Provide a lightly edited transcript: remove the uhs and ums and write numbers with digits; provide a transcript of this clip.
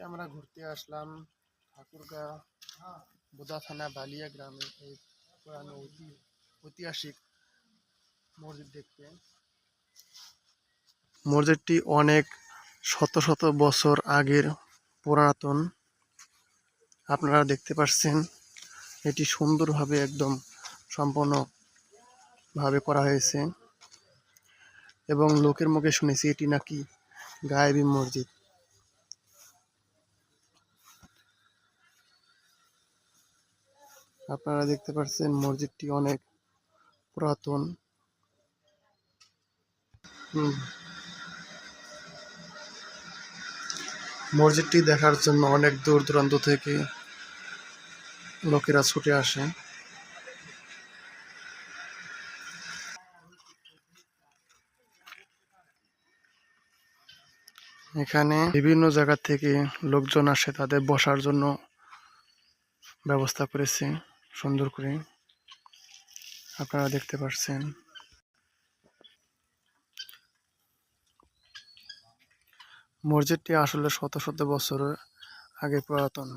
আমরা ঘুরতে আসলাম ঠাকুরগাঁও বোদা থানা বালিয়া গ্রামে এই পুরানো ঐতিহাসিক মসজিদ দেখতে। মসজিদটি অনেক শত শত বছর আগের পুরাতন। আপনারা দেখতে পাচ্ছেন এটি সুন্দরভাবে একদম সম্পূর্ণ ভাবে করা হয়েছে এবং লোকের মুখে শুনেছি এটি নাকি গায়েবী মসজিদ। আপনারা দেখতে পাচ্ছেন মসজিদটি অনেক পুরাতন। মসজিদটি দেখার জন্য অনেক দূর দূরান্ত থেকে লোকেরা ছুটে আসে। এখানে বিভিন্ন জায়গা থেকে লোকজন আসে, তাদের বসার জন্য ব্যবস্থা করেছে সুন্দর করে, আপনারা দেখতে পাচ্ছেন। মসজিদটি আসলে শত শত বছর আগে পুরাতন।